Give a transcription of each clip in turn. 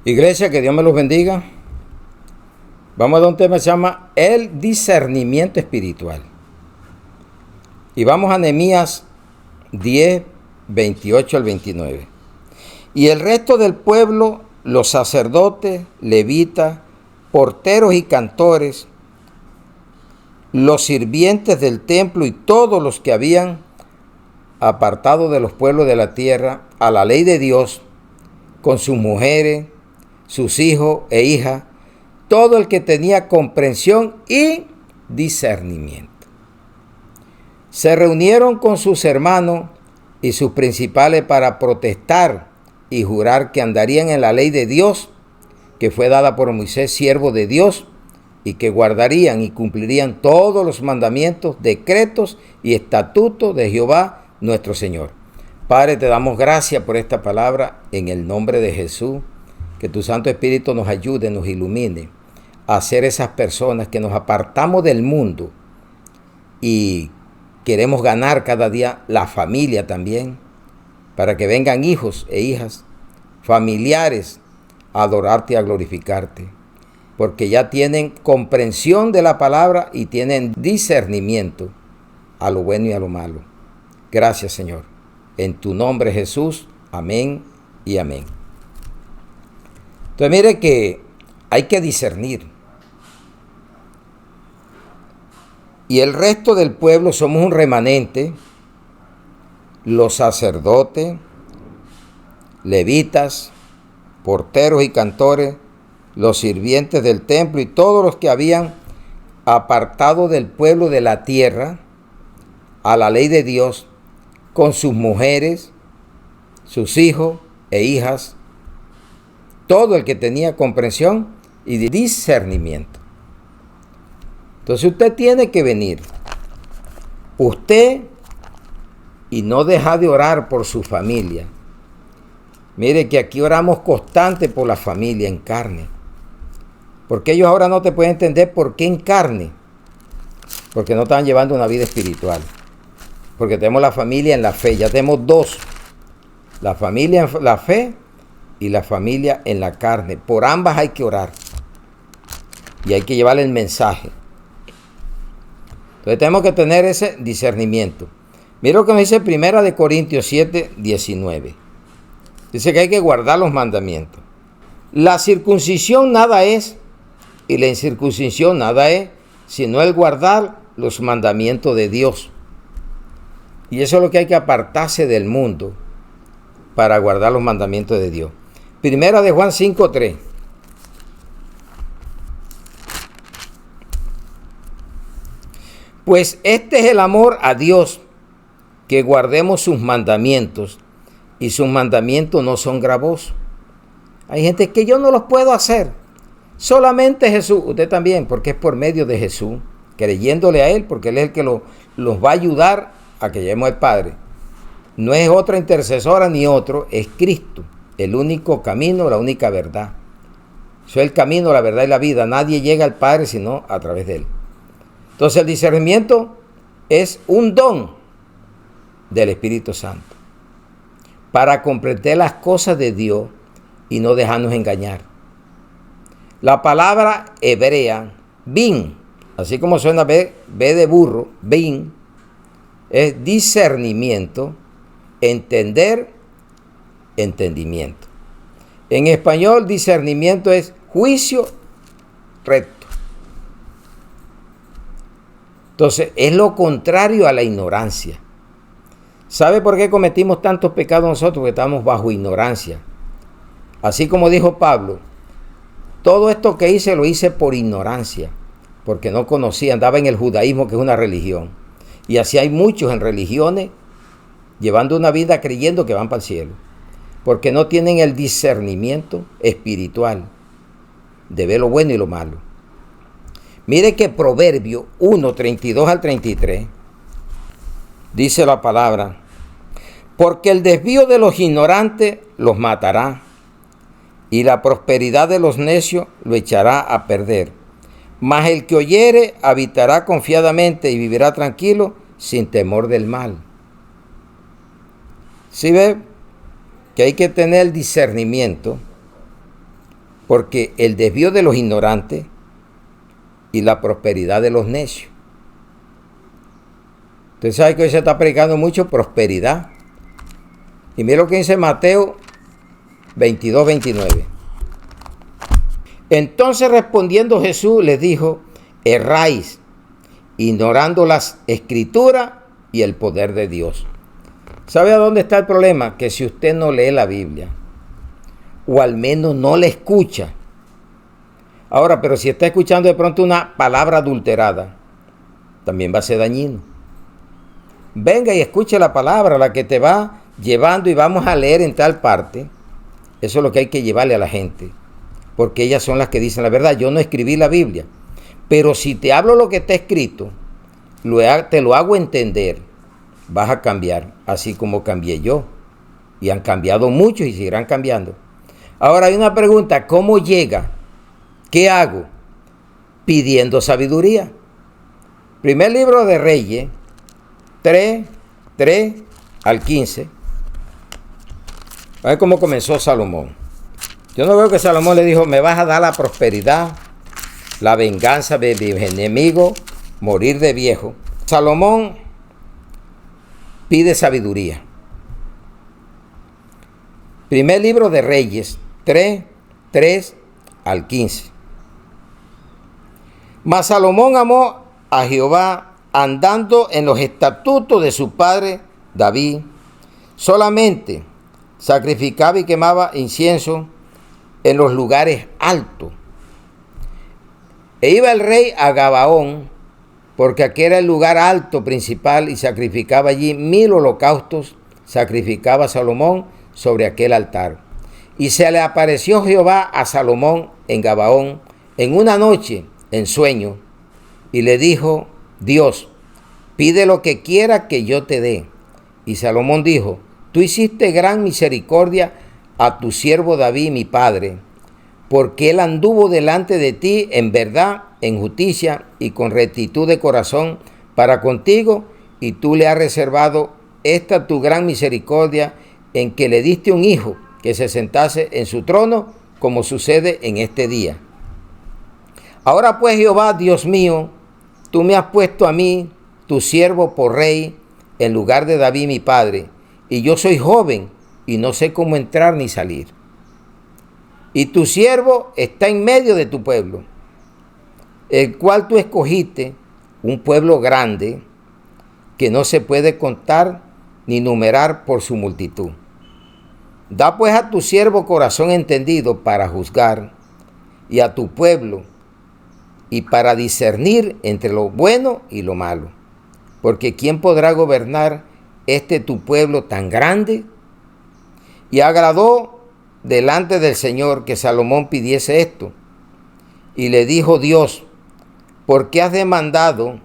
Iglesia, que Dios me los bendiga. Vamos a dar un tema que se llama el discernimiento espiritual. Y vamos a Nehemías 10, 28 al 29. Y el resto del pueblo, los sacerdotes, levitas, porteros y cantores, los sirvientes del templo y todos los que habían apartado de los pueblos de la tierra a la ley de Dios, con sus mujeres, sus hijos e hijas, todo el que tenía comprensión y discernimiento. Se reunieron con sus hermanos y sus principales para protestar y jurar que andarían en la ley de Dios, que fue dada por Moisés, siervo de Dios, y que guardarían y cumplirían todos los mandamientos, decretos y estatutos de Jehová nuestro Señor. Padre, te damos gracias por esta palabra en el nombre de Jesús. Que tu Santo Espíritu nos ayude, nos ilumine a ser esas personas que nos apartamos del mundo y queremos ganar cada día la familia también, para que vengan hijos e hijas, familiares, a adorarte y a glorificarte, porque ya tienen comprensión de la palabra y tienen discernimiento a lo bueno y a lo malo. Gracias, Señor. En tu nombre, Jesús. Amén y amén. Entonces mire que hay que discernir. Y el resto del pueblo somos un remanente, los sacerdotes, levitas, porteros y cantores, los sirvientes del templo y todos los que habían apartado del pueblo de la tierra a la ley de Dios, con sus mujeres, sus hijos e hijas, todo el que tenía comprensión y discernimiento. Entonces usted tiene que venir, usted, y no dejar de orar por su familia. Mire que aquí oramos constante por la familia en carne. Porque ellos ahora no te pueden entender por qué en carne. Porque no están llevando una vida espiritual. Porque tenemos la familia en la fe, ya tenemos dos. La familia en la fe y la familia en la carne. Por ambas hay que orar. Y hay que llevarle el mensaje. Entonces tenemos que tener ese discernimiento. Mira lo que nos dice 1 Corintios 7, 19. Dice que hay que guardar los mandamientos. La circuncisión nada es, y la incircuncisión nada es, sino el guardar los mandamientos de Dios. Y eso es lo que hay que apartarse del mundo para guardar los mandamientos de Dios. 1 Juan 5, 3. Pues este es el amor a Dios, que guardemos sus mandamientos, y sus mandamientos no son gravosos. Hay gente que yo no los puedo hacer. Solamente Jesús, usted también, porque es por medio de Jesús, creyéndole a Él, porque Él es el que los va a ayudar a que lleguemos al Padre. No es otra intercesora ni otro, es Cristo, el único camino, la única verdad. Soy el camino, la verdad y la vida. Nadie llega al Padre sino a través de Él. Entonces el discernimiento es un don del Espíritu Santo para comprender las cosas de Dios y no dejarnos engañar. La palabra hebrea, bin, así como suena B de burro, bin, es discernimiento, entender, entendimiento. En español, discernimiento es juicio recto. Entonces, es lo contrario a la ignorancia. ¿Sabe por qué cometimos tantos pecados nosotros? Porque estamos bajo ignorancia. Así como dijo Pablo, todo esto que hice lo hice por ignorancia, porque no conocía, andaba en el judaísmo, que es una religión. Y así hay muchos en religiones, llevando una vida creyendo que van para el cielo, porque no tienen el discernimiento espiritual de ver lo bueno y lo malo. Mire que Proverbio 1, 32 al 33, dice la palabra, porque el desvío de los ignorantes los matará, y la prosperidad de los necios lo echará a perder. Mas el que oyere habitará confiadamente y vivirá tranquilo sin temor del mal. ¿Sí ve? Que hay que tener discernimiento porque el desvío de los ignorantes y la prosperidad de los necios. Usted sabe que hoy se está predicando mucho prosperidad. Y mira lo que dice Mateo 22, 29. Entonces respondiendo Jesús les dijo, erráis, ignorando las escrituras y el poder de Dios. ¿Sabe a dónde está el problema? Que si usted no lee la Biblia, o al menos no la escucha. Ahora, pero si está escuchando de pronto una palabra adulterada, también va a ser dañino. Venga y escuche la palabra, la que te va llevando y vamos a leer en tal parte. Eso es lo que hay que llevarle a la gente, porque ellas son las que dicen la verdad. Yo no escribí la Biblia, pero si te hablo lo que está escrito, te lo hago entender, vas a cambiar, así como cambié yo. Y han cambiado muchos y seguirán cambiando. Ahora hay una pregunta, ¿cómo llega? ¿Qué hago? Pidiendo sabiduría. Primer libro de Reyes, 3 al 15. A ver cómo comenzó Salomón. Yo no veo que Salomón le dijo, me vas a dar la prosperidad, la venganza de mis enemigos, morir de viejo. Salomón pide sabiduría. Primer libro de Reyes, 3 al 15. Mas Salomón amó a Jehová andando en los estatutos de su padre David. Solamente sacrificaba y quemaba incienso en los lugares altos. E iba el rey a Gabaón, porque aquel era el lugar alto principal, y sacrificaba allí 1000 holocaustos, sacrificaba Salomón sobre aquel altar. Y se le apareció Jehová a Salomón en Gabaón en una noche en sueño, y le dijo Dios, pide lo que quiera que yo te dé. Y Salomón dijo, tú hiciste gran misericordia a tu siervo David, mi padre, porque él anduvo delante de ti en verdad, en justicia y con rectitud de corazón para contigo, y tú le has reservado esta tu gran misericordia en que le diste un hijo que se sentase en su trono, como sucede en este día. Ahora pues, Jehová, Dios mío, tú me has puesto a mí, tu siervo, por rey, en lugar de David mi padre, y yo soy joven y no sé cómo entrar ni salir. Y tu siervo está en medio de tu pueblo, el cual tú escogiste, un pueblo grande, que no se puede contar ni numerar por su multitud. Da pues a tu siervo corazón entendido para juzgar, y a tu pueblo, y para discernir entre lo bueno y lo malo. Porque ¿quién podrá gobernar tu pueblo tan grande? Y agradó delante del Señor que Salomón pidiese esto. Y le dijo Dios, ¿por qué has demandado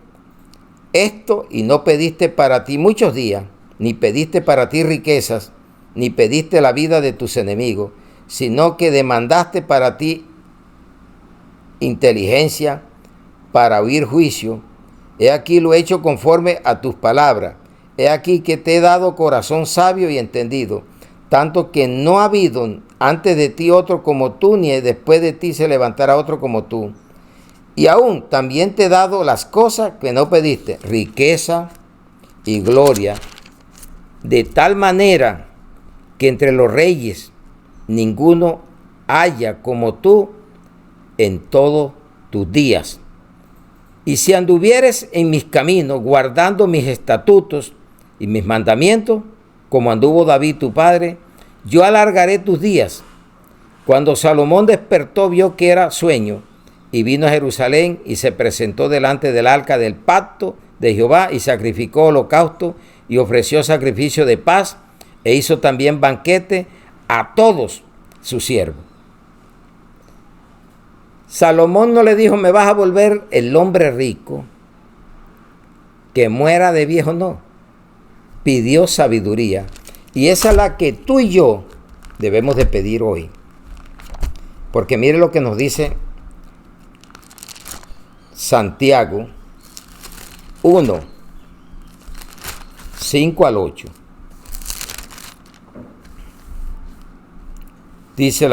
esto y no pediste para ti muchos días, ni pediste para ti riquezas, ni pediste la vida de tus enemigos, sino que demandaste para ti inteligencia para oír juicio? He aquí lo he hecho conforme a tus palabras. He aquí que te he dado corazón sabio y entendido, tanto que no ha habido antes de ti otro como tú, ni después de ti se levantará otro como tú. Y aún también te he dado las cosas que no pediste, riqueza y gloria, de tal manera que entre los reyes ninguno haya como tú en todos tus días. Y si anduvieres en mis caminos, guardando mis estatutos y mis mandamientos, como anduvo David tu padre, yo alargaré tus días. Cuando Salomón despertó, vio que era sueño, y vino a Jerusalén y se presentó delante del arca del pacto de Jehová, y sacrificó holocausto y ofreció sacrificio de paz, e hizo también banquete a todos sus siervos. Salomón no le dijo, me vas a volver el hombre rico, que muera de viejo, no. Pidió sabiduría. Y esa es la que tú y yo debemos de pedir hoy. Porque mire lo que nos dice Santiago 1, 5 al 8. Dice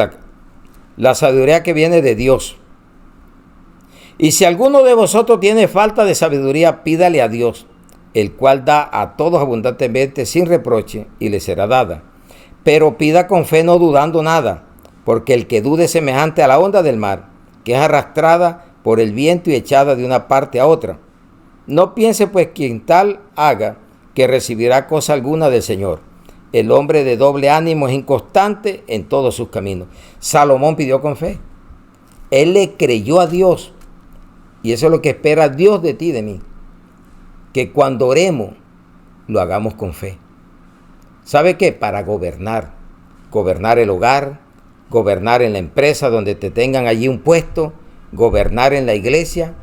la sabiduría que viene de Dios. Y si alguno de vosotros tiene falta de sabiduría, pídale a Dios, el cual da a todos abundantemente sin reproche, y le será dada. Pero pida con fe, no dudando nada, porque el que dude es semejante a la onda del mar, que es arrastrada por el viento y echada de una parte a otra. No piense pues quien tal haga, que recibirá cosa alguna del Señor. El hombre de doble ánimo es inconstante en todos sus caminos. Salomón pidió con fe. Él le creyó a Dios. Y eso es lo que espera Dios de ti y de mí. Que cuando oremos, lo hagamos con fe. ¿Sabe qué? Para gobernar. Gobernar el hogar, gobernar en la empresa donde te tengan allí un puesto, gobernar en la iglesia,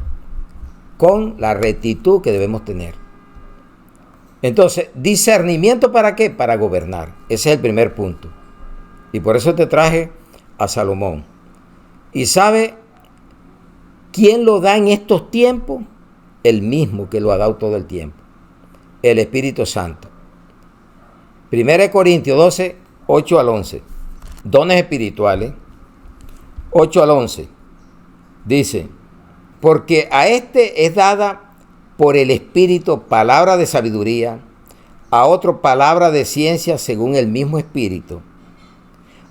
con la rectitud que debemos tener. Entonces, discernimiento ¿para qué? Para gobernar. Ese es el primer punto. Y por eso te traje a Salomón. ¿Y sabe quién lo da en estos tiempos? El mismo que lo ha dado todo el tiempo. El Espíritu Santo. 1 Corintios 12, 8 al 11. Dones espirituales. 8 al 11. Dice, porque a este es dada por el Espíritu palabra de sabiduría, a otro palabra de ciencia según el mismo Espíritu,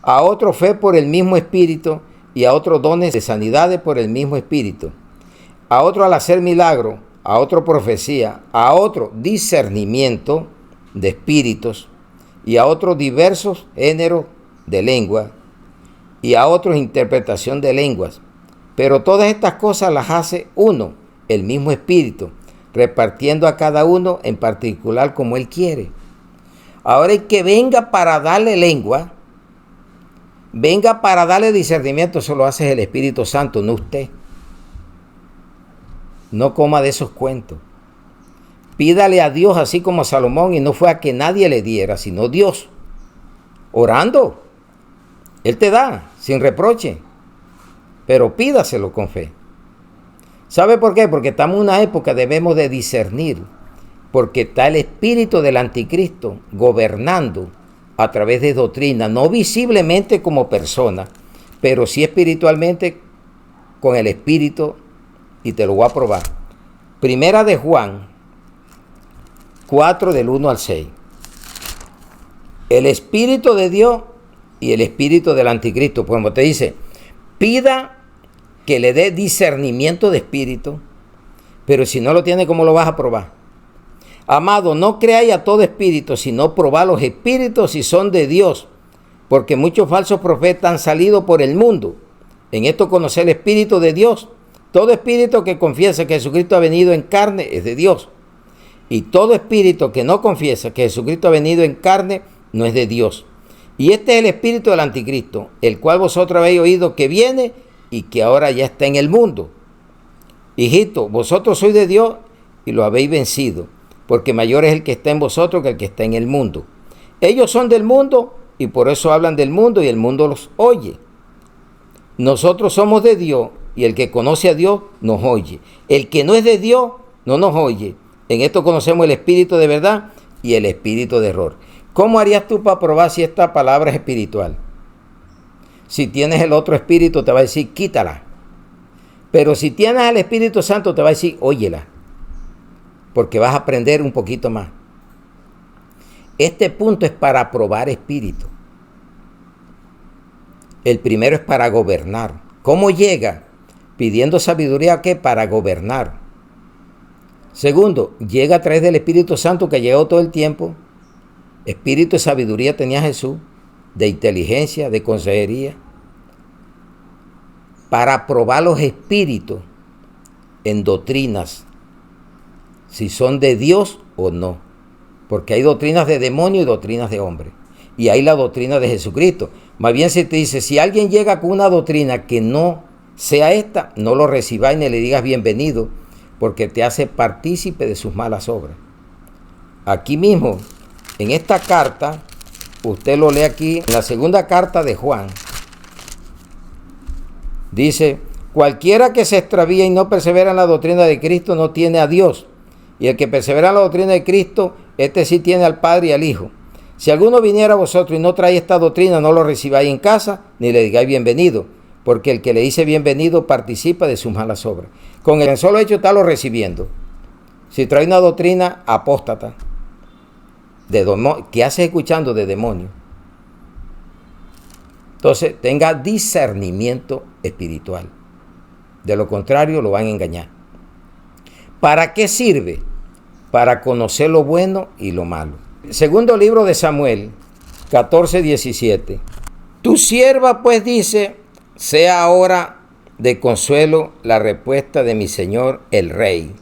a otro fe por el mismo Espíritu, y a otros dones de sanidades por el mismo Espíritu, a otro al hacer milagro, a otro profecía, a otro discernimiento de espíritus, y a otros diversos géneros de lengua, y a otros interpretación de lenguas. Pero todas estas cosas las hace uno, el mismo Espíritu, repartiendo a cada uno en particular como Él quiere. Ahora el que venga para darle lengua, venga para darle discernimiento, eso lo hace el Espíritu Santo, no usted. No coma de esos cuentos. Pídale a Dios así como a Salomón, y no fue a que nadie le diera, sino Dios. Orando. Él te da, sin reproche. Pero pídaselo con fe. ¿Sabe por qué? Porque estamos en una época, debemos de discernir. Porque está el espíritu del anticristo gobernando a través de doctrina, no visiblemente como persona, pero sí espiritualmente con el espíritu, y te lo voy a probar. Primera de Juan 4 del 1 al 6. El espíritu de Dios y el espíritu del anticristo, como te dice, pida que le dé discernimiento de espíritu, pero si no lo tiene, ¿cómo lo vas a probar? Amado, no creáis a todo espíritu, sino probad los espíritus si son de Dios, porque muchos falsos profetas han salido por el mundo. En esto conocer el espíritu de Dios. Todo espíritu que confiesa que Jesucristo ha venido en carne es de Dios. Y todo espíritu que no confiesa que Jesucristo ha venido en carne no es de Dios. Y este es el espíritu del anticristo, el cual vosotros habéis oído que viene y que ahora ya está en el mundo. Hijito, vosotros sois de Dios y lo habéis vencido, porque mayor es el que está en vosotros que el que está en el mundo. Ellos son del mundo y por eso hablan del mundo y el mundo los oye. Nosotros somos de Dios y el que conoce a Dios nos oye. El que no es de Dios no nos oye. En esto conocemos el espíritu de verdad y el espíritu de error. ¿Cómo harías tú para probar si esta palabra es espiritual? Si tienes el otro espíritu te va a decir quítala. Pero si tienes al Espíritu Santo te va a decir óyela. Porque vas a aprender un poquito más. Este punto es para probar espíritu. El primero es para gobernar. ¿Cómo llega? Pidiendo sabiduría, ¿qué? Para gobernar. Segundo, llega a través del Espíritu Santo que llegó todo el tiempo. Espíritu de sabiduría tenía Jesús, de inteligencia, de consejería. Para probar los espíritus en doctrinas, si son de Dios o no. Porque hay doctrinas de demonio y doctrinas de hombre. Y hay la doctrina de Jesucristo. Más bien se te dice, si alguien llega con una doctrina que no sea esta, no lo recibáis ni le digas bienvenido, porque te hace partícipe de sus malas obras. Aquí mismo, en esta carta, usted lo lee aquí, en la segunda carta de Juan, dice, cualquiera que se extravía y no persevera en la doctrina de Cristo no tiene a Dios. Y el que persevera en la doctrina de Cristo, este sí tiene al Padre y al Hijo. Si alguno viniera a vosotros y no trae esta doctrina, no lo recibáis en casa, ni le digáis bienvenido, porque el que le dice bienvenido participa de sus malas obras. Con el solo hecho de estarlo recibiendo. Si trae una doctrina apóstata, ¿qué haces escuchando de demonio? Entonces, tenga discernimiento espiritual. De lo contrario, lo van a engañar. ¿Para qué sirve? Para conocer lo bueno y lo malo. Segundo libro de Samuel, 14:17. Tu sierva pues dice, sea ahora de consuelo la respuesta de mi señor el rey.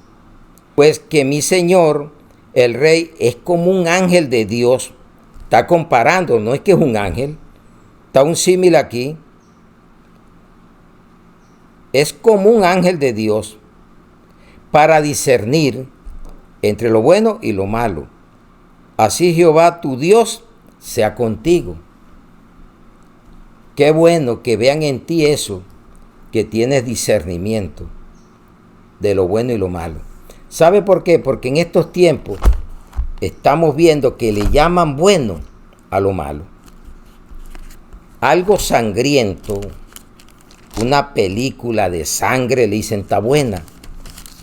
Pues que mi señor el rey es como un ángel de Dios. Está comparando, no es que es un ángel. Está un símil aquí. Es como un ángel de Dios para discernir entre lo bueno y lo malo. Así Jehová tu Dios sea contigo. Qué bueno que vean en ti eso, que tienes discernimiento de lo bueno y lo malo. ¿Sabe por qué? Porque en estos tiempos estamos viendo que le llaman bueno a lo malo. Algo sangriento, una película de sangre, le dicen está buena,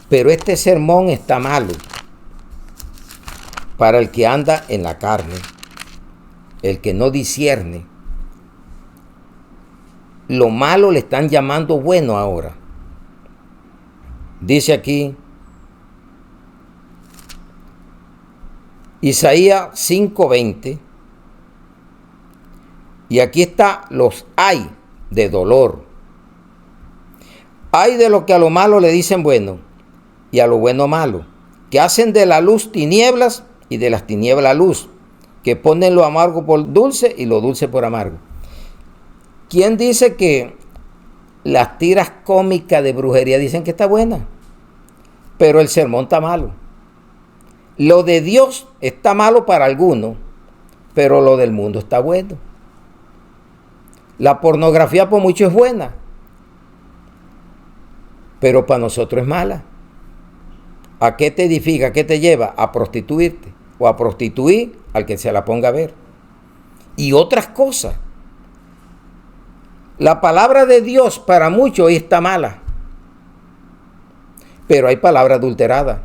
pero este sermón está malo para el que anda en la carne, el que no discierne. Lo malo le están llamando bueno ahora. Dice aquí Isaías 5:20, y aquí está los ay de dolor. Ay de lo que a lo malo le dicen bueno y a lo bueno malo, que hacen de la luz tinieblas y de las tinieblas luz, que ponen lo amargo por dulce y lo dulce por amargo. ¿Quién dice que las tiras cómicas de brujería dicen que está buena? Pero el sermón está malo. Lo de Dios está malo para algunos, pero lo del mundo está bueno. La pornografía por mucho es buena, pero para nosotros es mala. ¿A qué te edifica? ¿A qué te lleva? A prostituirte o a prostituir al que se la ponga a ver. Y otras cosas. La palabra de Dios para muchos hoy está mala, pero hay palabra adulterada.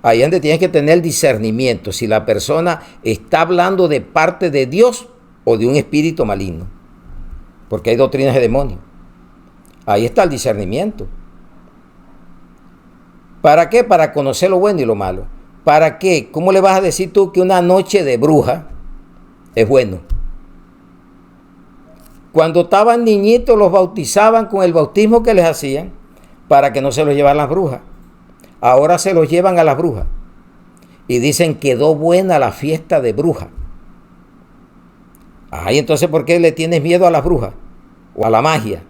Ahí es donde tienes que tener discernimiento si la persona está hablando de parte de Dios o de un espíritu maligno, porque hay doctrinas de demonios. Ahí está el discernimiento. ¿Para qué? Para conocer lo bueno y lo malo. ¿Para qué? ¿Cómo le vas a decir tú que una noche de bruja es bueno? Cuando estaban niñitos los bautizaban con el bautismo que les hacían para que no se los llevaran las brujas. Ahora se los llevan a las brujas. Y dicen, quedó buena la fiesta de brujas. Ay, entonces, ¿por qué le tienes miedo a las brujas? O a la magia.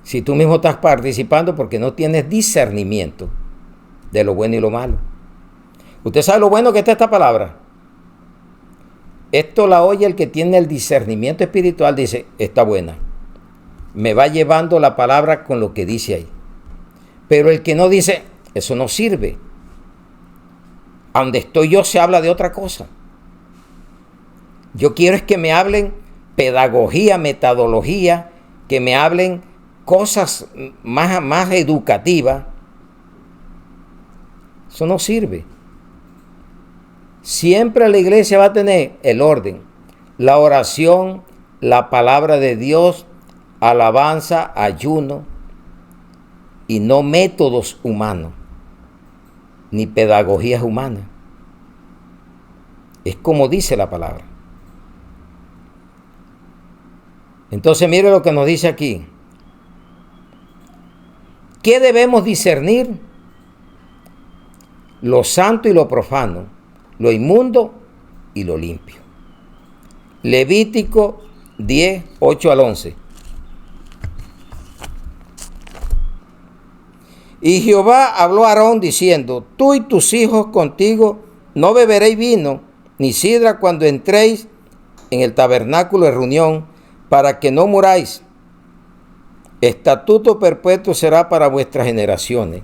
Si tú mismo estás participando porque no tienes discernimiento de lo bueno y lo malo. ¿Usted sabe lo bueno que está esta palabra? Esto la oye el que tiene el discernimiento espiritual, dice, está buena. Me va llevando la palabra con lo que dice ahí. Pero el que no dice, eso no sirve. A donde estoy yo se habla de otra cosa. Yo quiero es que me hablen pedagogía, metodología, que me hablen cosas más educativas. Eso no sirve. Siempre la iglesia va a tener el orden, la oración, la palabra de Dios, alabanza, ayuno, y no métodos humanos, ni pedagogías humanas. Es como dice la palabra. Entonces mire lo que nos dice aquí. ¿Qué debemos discernir? Lo santo y lo profano, lo inmundo y lo limpio. Levítico 10, 8 al 11. Y Jehová habló a Aarón diciendo, tú y tus hijos contigo no beberéis vino ni sidra cuando entréis en el tabernáculo de reunión, para que no muráis. Estatuto perpetuo será para vuestras generaciones,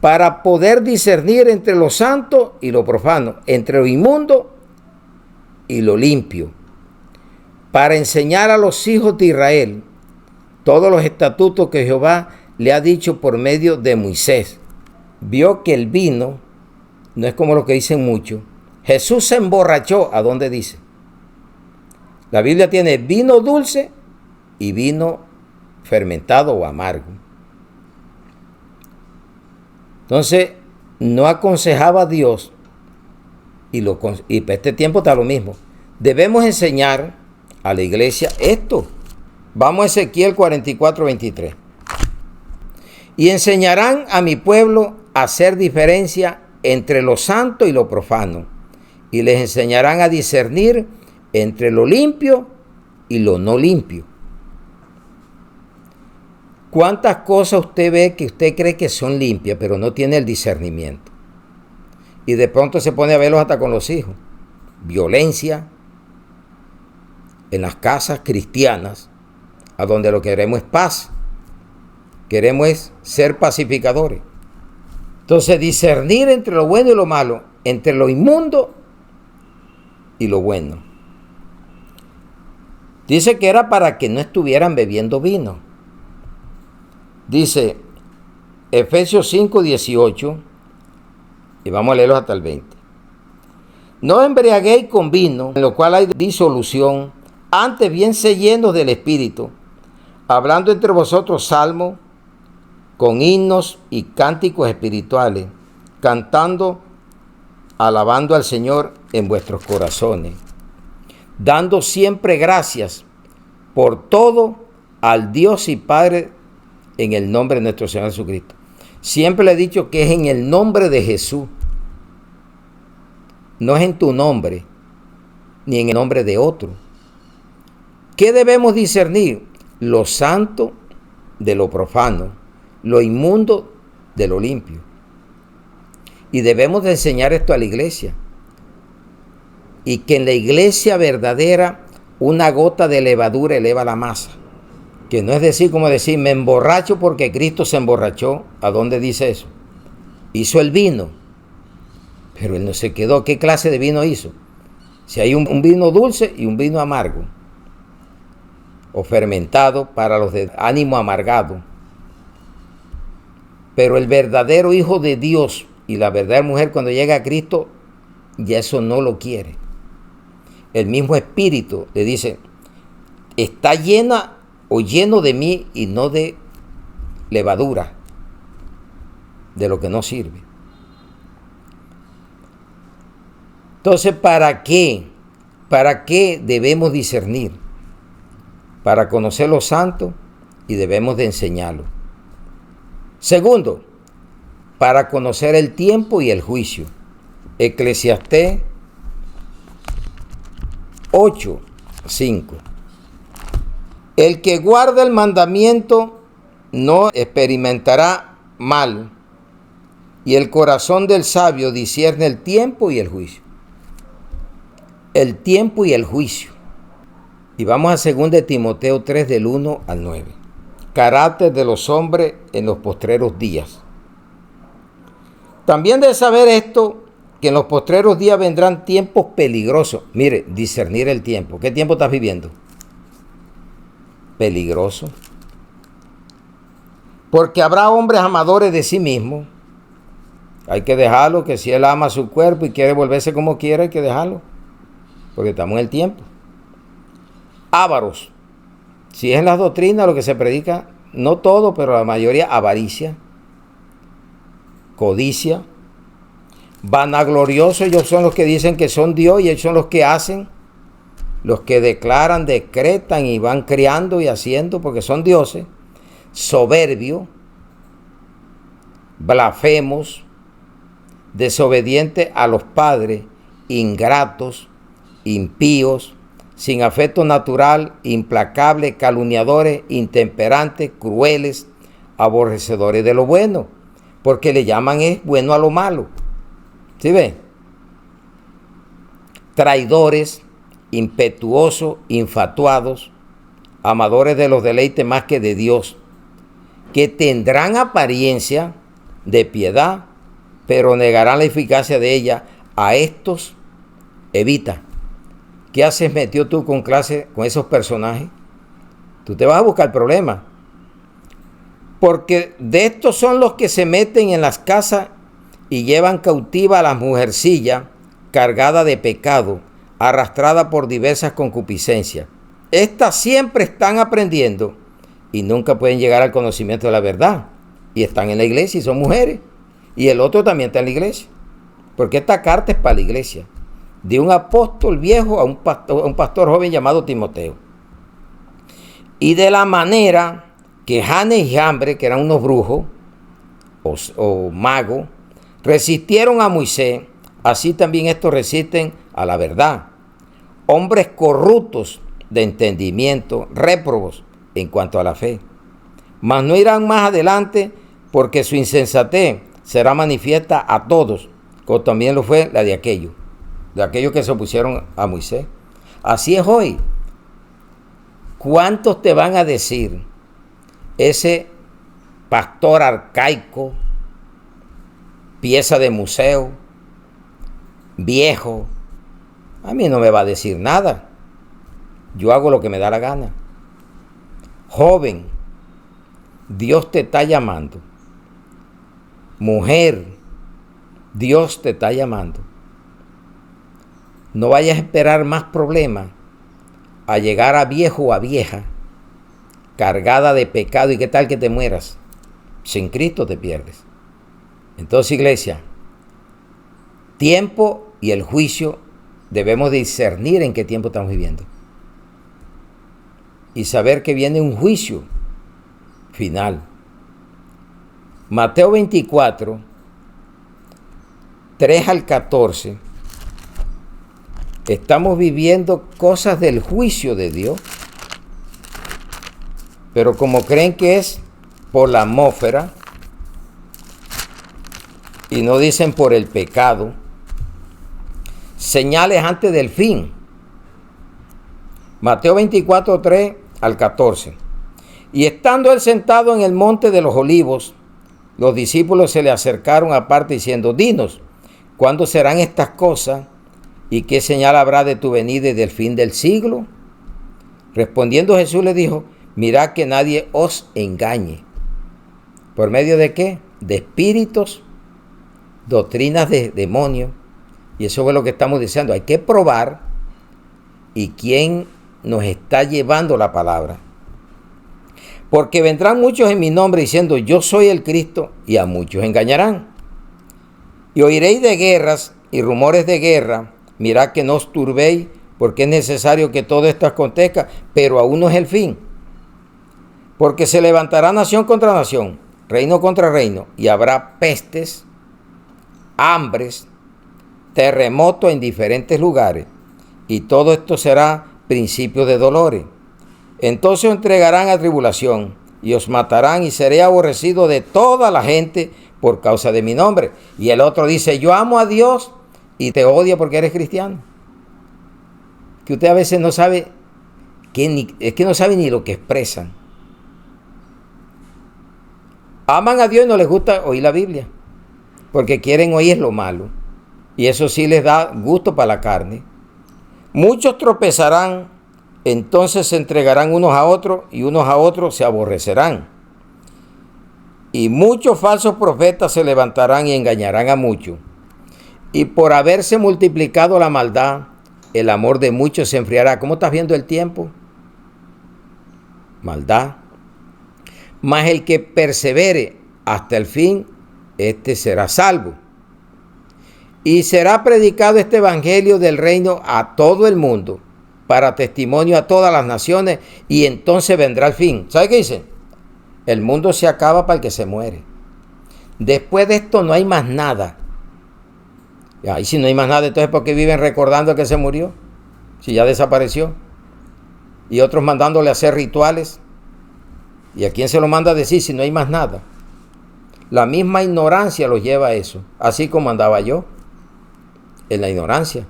para poder discernir entre lo santo y lo profano, entre lo inmundo y lo limpio, para enseñar a los hijos de Israel todos los estatutos que Jehová le ha dicho por medio de Moisés. Vio que el vino no es como lo que dicen muchos. Jesús se emborrachó. ¿A dónde dice? La Biblia tiene vino dulce y vino fermentado o amargo. Entonces, no aconsejaba a Dios, y para este tiempo está lo mismo. Debemos enseñar a la iglesia esto. Vamos a Ezequiel 44:23. Y enseñarán a mi pueblo a hacer diferencia entre lo santo y lo profano, y les enseñarán a discernir entre lo limpio y lo no limpio. ¿Cuántas cosas usted ve que usted cree que son limpias, pero no tiene el discernimiento? Y de pronto se pone a verlos hasta con los hijos. Violencia en las casas cristianas, a donde lo que queremos es paz. Queremos es ser pacificadores. Entonces, discernir entre lo bueno y lo malo, entre lo inmundo y lo bueno. Dice que era para que no estuvieran bebiendo vino. Dice Efesios 5:18, y vamos a leerlo hasta el 20. No embriaguéis con vino, en lo cual hay disolución, antes bien sé llenos del Espíritu, hablando entre vosotros salmos, con himnos y cánticos espirituales, cantando, alabando al Señor en vuestros corazones, dando siempre gracias por todo al Dios y Padre en el nombre de nuestro Señor Jesucristo. Siempre le he dicho que es en el nombre de Jesús. No es en tu nombre, ni en el nombre de otro. ¿Qué debemos discernir? Lo santo de lo profano, lo inmundo de lo limpio. Y debemos de enseñar esto a la iglesia. Y que en la iglesia verdadera una gota de levadura eleva la masa. Que no es decir como decir, me emborracho porque Cristo se emborrachó. ¿A dónde dice eso? Hizo el vino, pero él no se quedó. ¿Qué clase de vino hizo? Si hay un vino dulce y un vino amargo, o fermentado para los de ánimo amargado. Pero el verdadero Hijo de Dios y la verdadera mujer, cuando llega a Cristo, ya eso no lo quiere. El mismo Espíritu le dice, está llena o lleno de mí y no de levadura, de lo que no sirve. Entonces, ¿para qué? ¿Para qué debemos discernir? Para conocer lo santo y debemos de enseñarlo. Segundo, para conocer el tiempo y el juicio. Eclesiastés 8:5. El que guarda el mandamiento no experimentará mal, y el corazón del sabio discierne el tiempo y el juicio. El tiempo y el juicio. Y vamos a 2 Timoteo 3 del 1 al 9. Carácter de los hombres en los postreros días. También debes saber esto, que en los postreros días vendrán tiempos peligrosos. Mire, discernir el tiempo. ¿Qué tiempo estás viviendo? Peligroso. Porque habrá hombres amadores de sí mismos. Hay que dejarlo, que si él ama su cuerpo y quiere volverse como quiera, hay que dejarlo. Porque estamos en el tiempo. Ávaros. Si es en las doctrinas lo que se predica, no todo, pero la mayoría, avaricia, codicia, vanagloriosos. Ellos son los que dicen que son Dios y ellos son los que hacen, los que declaran, decretan y van creando y haciendo porque son dioses. Soberbio, blasfemos, desobedientes a los padres, ingratos, impíos, sin afecto natural, implacables, calumniadores, intemperantes, crueles, aborrecedores de lo bueno, porque le llaman es bueno a lo malo. ¿Sí ven? Traidores, impetuosos, infatuados, amadores de los deleites más que de Dios, que tendrán apariencia de piedad, pero negarán la eficacia de ella. A estos evita. ¿Qué haces metido tú con esos personajes? Tú te vas a buscar problemas. Porque de estos son los que se meten en las casas y llevan cautiva a las mujercillas cargada de pecado, arrastrada por diversas concupiscencias. Estas siempre están aprendiendo y nunca pueden llegar al conocimiento de la verdad. Y están en la iglesia y son mujeres. Y el otro también está en la iglesia. Porque esta carta es para la iglesia. De un apóstol viejo a un pastor joven llamado Timoteo. Y de la manera que Janes y Jambre, que eran unos brujos o magos, resistieron a Moisés, así también estos resisten a la verdad. Hombres corruptos de entendimiento, réprobos en cuanto a la fe. Mas no irán más adelante, porque su insensatez será manifiesta a todos, como también lo fue la de aquellos que se opusieron a Moisés. Así es hoy. ¿Cuántos te van a decir ese pastor arcaico, pieza de museo, viejo? A mí no me va a decir nada. Yo hago lo que me da la gana. Joven, Dios te está llamando. Mujer, Dios te está llamando. No vayas a esperar más problemas a llegar a viejo o a vieja cargada de pecado, y qué tal que te mueras. Sin Cristo te pierdes. Entonces, iglesia, tiempo y el juicio debemos discernir en qué tiempo estamos viviendo y saber que viene un juicio final. Mateo 24, 3 al 14. Estamos viviendo cosas del juicio de Dios, pero como creen que es por la atmósfera y no dicen por el pecado, señales antes del fin. Mateo 24, 3 al 14. Y estando él sentado en el monte de los olivos, los discípulos se le acercaron aparte diciendo: dinos, ¿cuándo serán estas cosas? ¿Y qué señal habrá de tu venida y del fin del siglo? Respondiendo Jesús les dijo: mirad que nadie os engañe. ¿Por medio de qué? De espíritus, doctrinas de demonios. Y eso es lo que estamos diciendo. Hay que probar y quién nos está llevando la palabra. Porque vendrán muchos en mi nombre diciendo: yo soy el Cristo, y a muchos engañarán. Y oiréis de guerras y rumores de guerra. Mirad que no os turbéis, porque es necesario que todo esto acontezca, pero aún no es el fin. Porque se levantará nación contra nación, reino contra reino, y habrá pestes, hambres, terremotos en diferentes lugares, y todo esto será principio de dolores. Entonces os entregarán a tribulación, y os matarán, y seré aborrecido de toda la gente por causa de mi nombre. Y el otro dice: yo amo a Dios, y te odia porque eres cristiano. Que usted a veces no sabe, es que no sabe ni lo que expresan. Aman a Dios y no les gusta oír la Biblia, porque quieren oír lo malo, y eso sí les da gusto para la carne. Muchos tropezarán, entonces se entregarán unos a otros, y unos a otros se aborrecerán. Y muchos falsos profetas se levantarán y engañarán a muchos. Y por haberse multiplicado la maldad, el amor de muchos se enfriará. ¿Cómo estás viendo el tiempo? Maldad. Mas el que persevere hasta el fin, este será salvo. Y será predicado este evangelio del reino a todo el mundo, para testimonio a todas las naciones, y entonces vendrá el fin. ¿Sabe qué dice? El mundo se acaba para el que se muere. Después de esto no hay más nada. Y si no hay más nada, entonces ¿por qué viven recordando que se murió? Si ya desapareció. Y otros mandándole a hacer rituales. ¿Y a quién se lo manda a decir si no hay más nada? La misma ignorancia los lleva a eso. Así como andaba yo, en la ignorancia.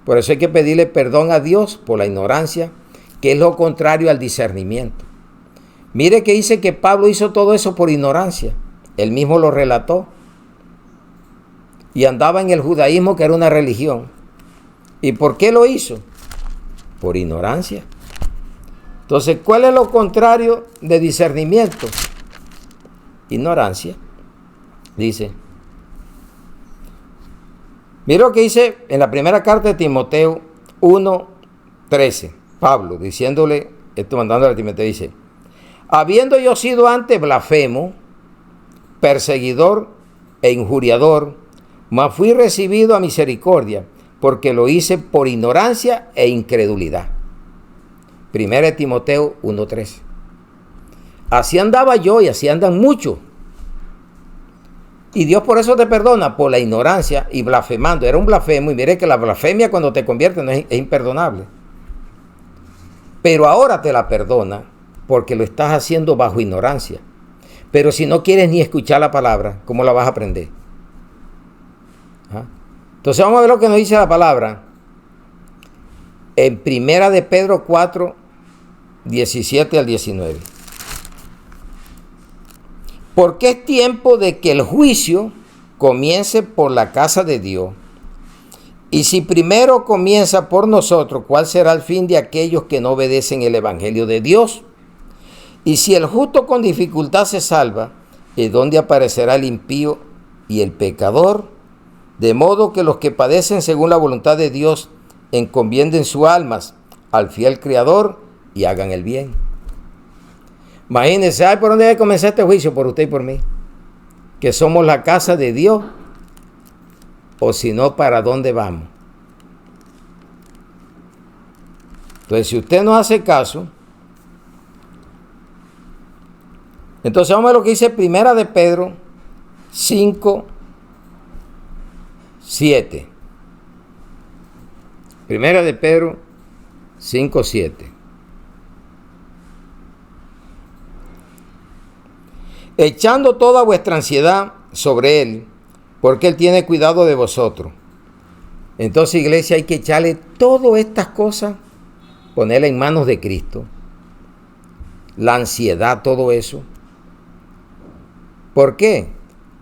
Por eso hay que pedirle perdón a Dios por la ignorancia, que es lo contrario al discernimiento. Mire que dice que Pablo hizo todo eso por ignorancia. Él mismo lo relató. Y andaba en el judaísmo, que era una religión. ¿Y por qué lo hizo? Por ignorancia. Entonces, ¿cuál es lo contrario de discernimiento? ignorancia. Dice, mira lo que dice en la primera carta de Timoteo 1:13, Pablo, diciéndole, esto mandándole a Timoteo, dice, habiendo yo sido antes blasfemo, perseguidor e injuriador, mas fui recibido a misericordia, porque lo hice por ignorancia e incredulidad. Primera de Timoteo 1:13. Así andaba yo y así andan muchos. Y Dios por eso te perdona, por la ignorancia y blasfemando. Era un blasfemo, y mire que la blasfemia cuando te convierte no es imperdonable. Pero ahora te la perdona porque lo estás haciendo bajo ignorancia. Pero si no quieres ni escuchar la palabra, ¿cómo la vas a aprender? ¿Ah? Entonces vamos a ver lo que nos dice la palabra en Primera de Pedro 4, 17 al 19. Porque es tiempo de que el juicio comience por la casa de Dios. Y si primero comienza por nosotros, ¿cuál será el fin de aquellos que no obedecen el evangelio de Dios? Y si el justo con dificultad se salva, ¿de dónde aparecerá el impío y el pecador? De modo que los que padecen según la voluntad de Dios encomienden sus almas al fiel Creador y hagan el bien. Imagínense, ¿por dónde debe comenzar este juicio? Por usted y por mí. Que somos la casa de Dios, o si no, ¿para dónde vamos? Entonces, si usted no hace caso, entonces vamos a ver lo que dice Primera de Pedro 5, 7. Primera de Pedro 5, 7. Echando toda vuestra ansiedad sobre Él, porque Él tiene cuidado de vosotros. Entonces, iglesia, hay que echarle todas estas cosas, ponerla en manos de Cristo. La ansiedad, todo eso. ¿Por qué?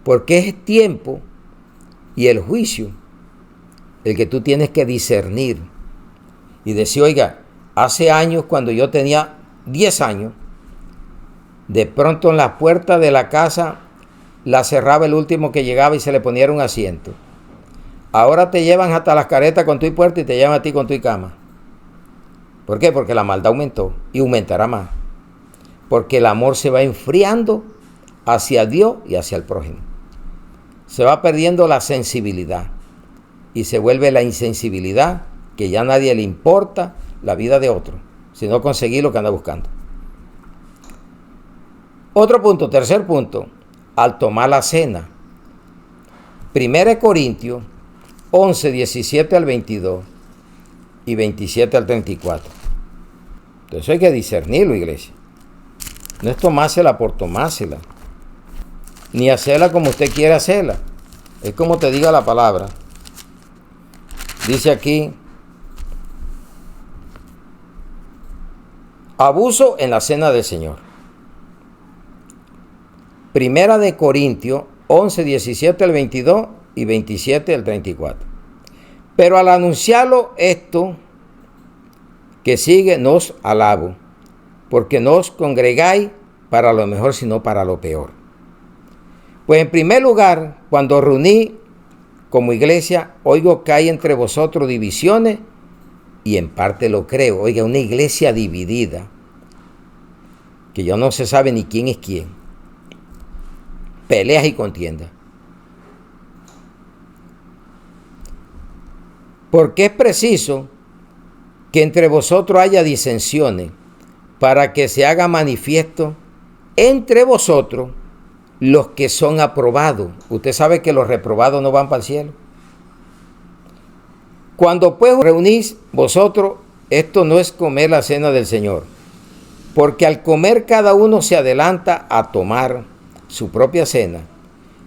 Porque es tiempo y el juicio el que tú tienes que discernir y decir, oiga, hace años cuando yo tenía 10 años, de pronto en la puerta de la casa la cerraba el último que llegaba y se le ponía un asiento. Ahora te llevan hasta las caretas con tu puerta y te llevan a ti con tu cama. ¿Por qué? Porque la maldad aumentó y aumentará más. Porque el amor se va enfriando hacia Dios y hacia el prójimo. Se va perdiendo la sensibilidad y se vuelve la insensibilidad, que ya a nadie le importa la vida de otro, sino conseguir lo que anda buscando. Otro punto, tercer punto, al tomar la cena. 1 Corintios 11, 17 al 22 y 27 al 34. Entonces hay que discernirlo, iglesia. No es tomársela por tomársela, ni hacerla como usted quiere hacerla. Es como te diga la palabra. Dice aquí, abuso en la cena del Señor. Primera de Corintios 11, 17 al 22 y 27 al 34. Pero al anunciarlo esto que sigue, no os alabo, porque no os congregáis para lo mejor, sino para lo peor. Pues en primer lugar, cuando reuní como iglesia, oigo que hay entre vosotros divisiones, y en parte lo creo. Oiga, una iglesia dividida, que ya no se sabe ni quién es quién. Peleas y contiendas. Porque es preciso que entre vosotros haya disensiones, para que se haga manifiesto entre vosotros los que son aprobados. Usted sabe que los reprobados no van para el cielo. Cuando pues reunís vosotros, esto no es comer la cena del Señor, porque al comer cada uno se adelanta a tomar su propia cena,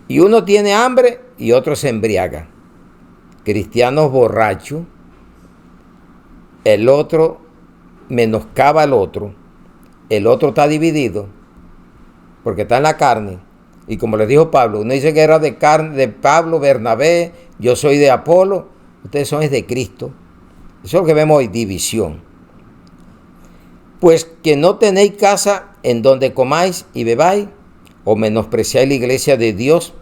y uno tiene hambre y otro se embriaga. Cristianos borrachos, el otro menoscaba al otro, el otro está dividido porque está en la carne. Y como les dijo Pablo, uno dice que era de carne, de Pablo, Bernabé, yo soy de Apolo, ustedes son de Cristo. Eso es lo que vemos hoy, división. Pues que no tenéis casa en donde comáis y bebáis, ¿O menospreciáis la iglesia de Dios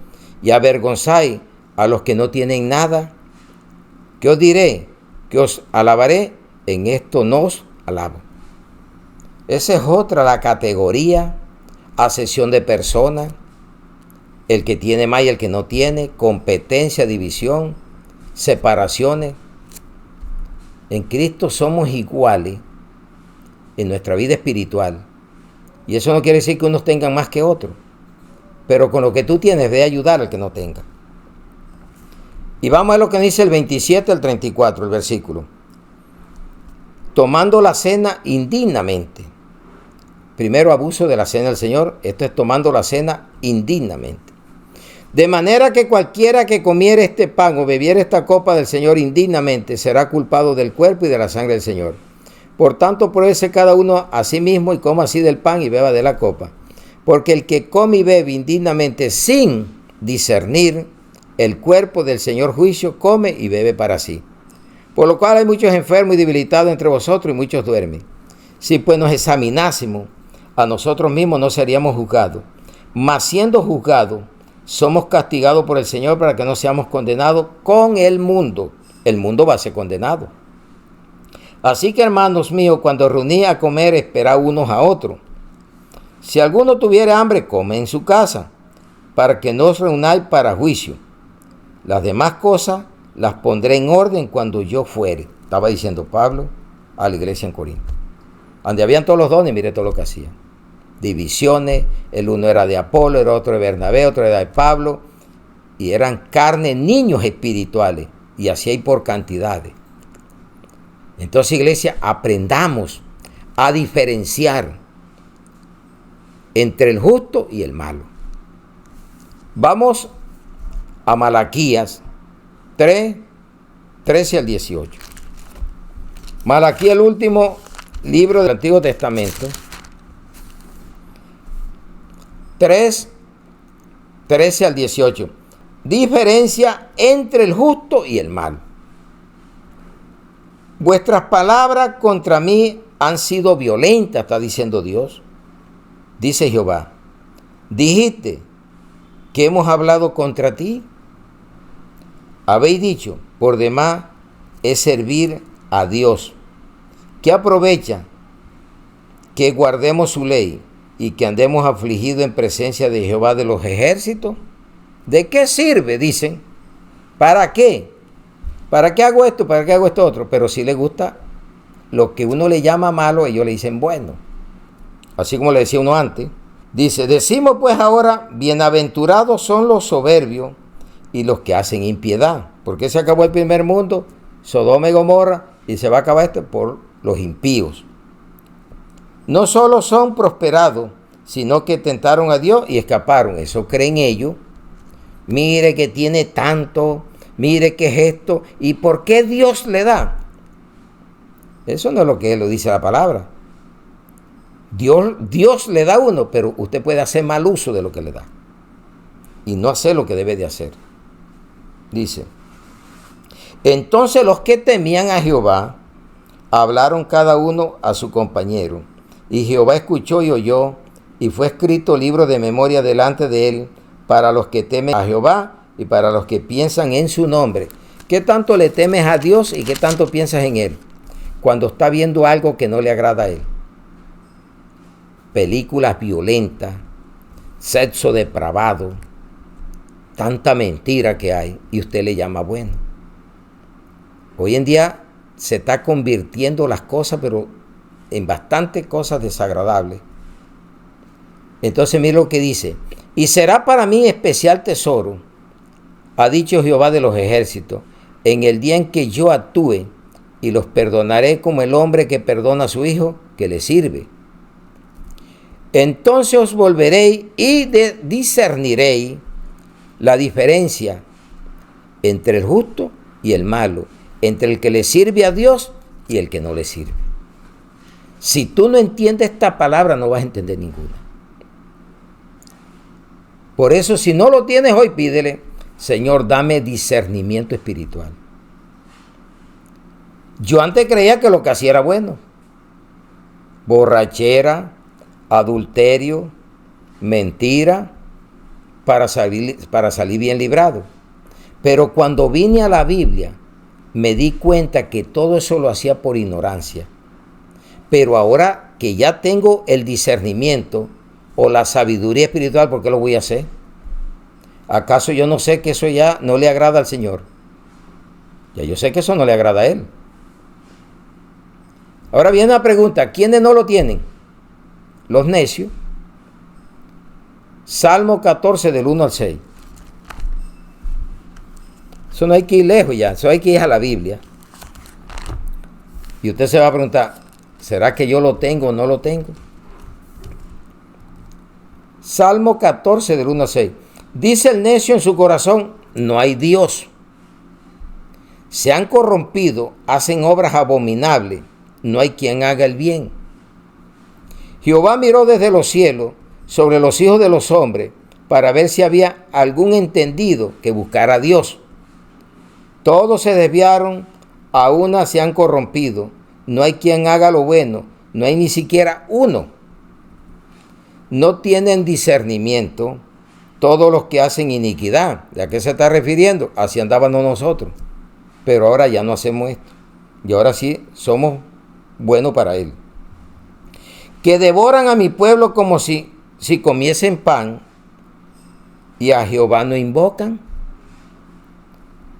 y avergonzáis a los que no tienen nada? ¿Qué os diré? ¿Que os alabaré? En esto no os alabo. Esa es otra, la categoría, acepción de personas, el que tiene más y el que no tiene, competencia, división, separaciones. En Cristo somos iguales en nuestra vida espiritual. Y eso no quiere decir que unos tengan más que otros. Pero con lo que tú tienes, ve a ayudar al que no tenga. Y vamos a lo que dice el 27 al 34, el versículo. Tomando la cena indignamente. Primero, abuso de la cena del Señor. Esto es tomando la cena indignamente. De manera que cualquiera que comiere este pan o bebiere esta copa del Señor indignamente será culpado del cuerpo y de la sangre del Señor. Por tanto, pruébese cada uno a sí mismo y coma así del pan y beba de la copa. Porque el que come y bebe indignamente sin discernir el cuerpo del Señor juicio, come y bebe para sí. Por lo cual hay muchos enfermos y debilitados entre vosotros y muchos duermen. Si pues nos examinásemos a nosotros mismos, no seríamos juzgados. Mas siendo juzgados, somos castigados por el Señor para que no seamos condenados con el mundo. El mundo va a ser condenado. Así que, hermanos míos, cuando reunís a comer, esperad unos a otros. Si alguno tuviere hambre, come en su casa, para que no os reunáis para juicio. Las demás cosas las pondré en orden cuando yo fuere. Estaba diciendo Pablo a la iglesia en Corinto. Donde habían todos los dones, mire todo lo que hacían. Divisiones, el uno era de Apolo, el otro de Bernabé, otro era de Pablo. Y eran carne, niños espirituales. Y así hay por cantidades. Entonces, iglesia, aprendamos a diferenciar entre el justo y el malo. Vamos a Malaquías 3, 13 al 18. Malaquías, el último libro del Antiguo Testamento. 3, 13 al 18. Diferencia entre el justo y el malo. Vuestras palabras contra mí han sido violentas, está diciendo Dios. Dice Jehová, dijiste que hemos hablado contra ti. Habéis dicho, por demás es servir a Dios. ¿Qué aprovecha que guardemos su ley y que andemos afligidos en presencia de Jehová de los ejércitos? ¿De qué sirve? Dicen. ¿Para qué? ¿Para qué hago esto? ¿Para qué hago esto otro? Pero si les gusta lo que uno le llama malo, ellos le dicen bueno. Así como le decía uno antes. Dice, decimos pues ahora, bienaventurados son los soberbios y los que hacen impiedad. ¿Por qué se acabó el primer mundo? Sodoma y Gomorra, y se va a acabar esto por los impíos. No solo son prosperados, sino que tentaron a Dios y escaparon. Eso creen ellos. Mire que tiene tanto, mire que es esto, ¿y por qué Dios le da? Eso no es lo que lo dice la palabra. Dios le da uno, pero usted puede hacer mal uso de lo que le da y no hacer lo que debe de hacer. Dice, entonces los que temían a Jehová hablaron cada uno a su compañero, y Jehová escuchó y oyó, y fue escrito libro de memoria delante de él para los que temen a Jehová y para los que piensan en su nombre. ¿Qué tanto le temes a Dios y qué tanto piensas en él cuando está viendo algo que no le agrada a él? Películas violentas, sexo depravado, tanta mentira que hay y usted le llama bueno. Hoy en día se está convirtiendo las cosas, pero en bastantes cosas desagradables. Entonces mire lo que dice, y será para mí especial tesoro, ha dicho Jehová de los ejércitos, en el día en que yo actúe, y los perdonaré como el hombre que perdona a su hijo que le sirve. Entonces os volveréis y discerniréis la diferencia entre el justo y el malo, entre el que le sirve a Dios y el que no le sirve. Si tú no entiendes esta palabra, no vas a entender ninguna. Por eso, si no lo tienes hoy, pídele, Señor, dame discernimiento espiritual. Yo antes creía que lo que hacía era bueno. Borrachera, adulterio, mentira, para salir bien librado. Pero cuando vine a la Biblia, me di cuenta que todo eso lo hacía por ignorancia. Pero ahora que ya tengo el discernimiento o la sabiduría espiritual, ¿por qué lo voy a hacer? ¿Acaso yo no sé que eso ya no le agrada al Señor? Ya yo sé que eso no le agrada a Él. Ahora viene una pregunta, ¿quiénes no lo tienen? Los necios. Salmo 14 del 1 al 6. Eso no hay que ir lejos ya, eso hay que ir a la Biblia. Y usted se va a preguntar, ¿será que yo lo tengo o no lo tengo? Salmo 14 del 1 al 6. Dice el necio en su corazón, no hay Dios. Se han corrompido, hacen obras abominables, no hay quien haga el bien. Jehová miró desde los cielos sobre los hijos de los hombres para ver si había algún entendido que buscara a Dios. Todos se desviaron, a una se han corrompido, no hay quien haga lo bueno, no hay ni siquiera uno. No tienen discernimiento todos los que hacen iniquidad. ¿A qué se está refiriendo? Así andábamos nosotros. Pero ahora ya no hacemos esto. Y ahora sí somos buenos para Él. Que devoran a mi pueblo como si comiesen pan y a Jehová no invocan.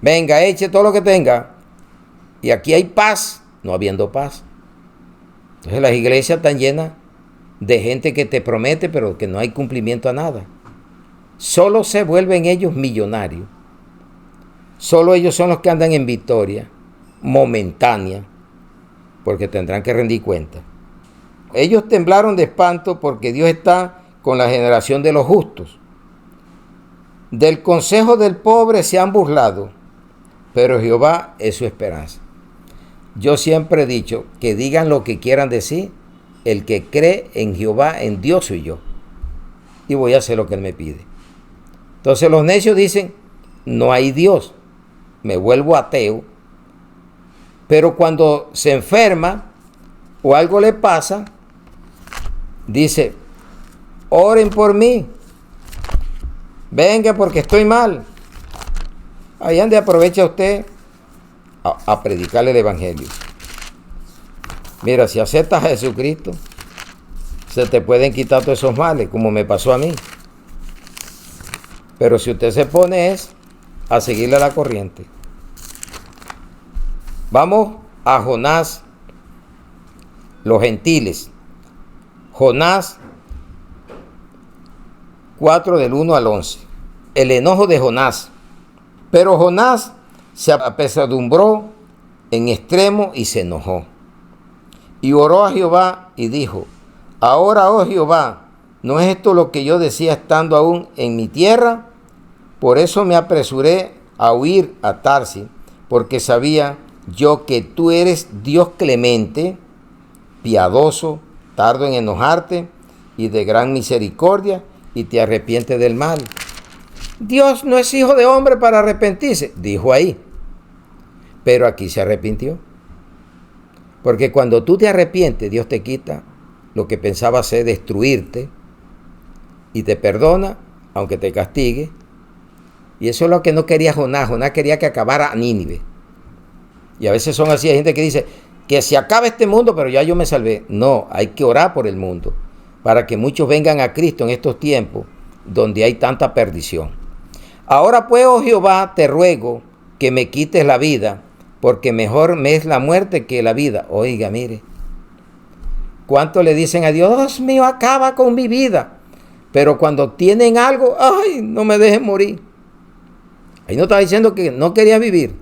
Venga, eche todo lo que tenga. Y aquí hay paz, no habiendo paz. Entonces las iglesias están llenas de gente que te promete, pero que no hay cumplimiento a nada. Solo se vuelven ellos millonarios. Solo ellos son los que andan en victoria momentánea, porque tendrán que rendir cuenta. Ellos temblaron de espanto porque Dios está con la generación de los justos. Del consejo del pobre se han burlado, pero Jehová es su esperanza. Yo siempre he dicho que digan lo que quieran decir, el que cree en Jehová, en Dios soy yo, y voy a hacer lo que Él me pide. Entonces los necios dicen, no hay Dios, me vuelvo ateo, pero cuando se enferma o algo le pasa, dice, oren por mí, venga porque estoy mal. Ahí ande aprovecha usted a predicarle el evangelio. Mira, si aceptas a Jesucristo, se te pueden quitar todos esos males, como me pasó a mí. Pero si usted se pone a seguirle la corriente. Vamos a Jonás, los gentiles. Jonás 4 del 1 al 11. El enojo de Jonás. Pero Jonás se apesadumbró en extremo y se enojó. Y oró a Jehová y dijo, ahora, oh Jehová, ¿no es esto lo que yo decía estando aún en mi tierra? Por eso me apresuré a huir a Tarsis, porque sabía yo que tú eres Dios clemente, piadoso, tardo en enojarte y de gran misericordia, y te arrepientes del mal. Dios no es hijo de hombre para arrepentirse, dijo ahí. Pero aquí se arrepintió. Porque cuando tú te arrepientes, Dios te quita lo que pensaba hacer, destruirte, y te perdona, aunque te castigue. Y eso es lo que no quería Jonás. Jonás quería que acabara a Nínive. Y a veces son así, hay gente que dice, que se acabe este mundo, pero ya yo me salvé. No, hay que orar por el mundo, para que muchos vengan a Cristo en estos tiempos, donde hay tanta perdición. Ahora pues, oh Jehová, te ruego que me quites la vida, porque mejor me es la muerte que la vida. Oiga, mire, ¿cuánto le dicen a Dios, Dios mío, acaba con mi vida? Pero cuando tienen algo, ay, no me dejen morir. Ahí no estaba diciendo que no quería vivir.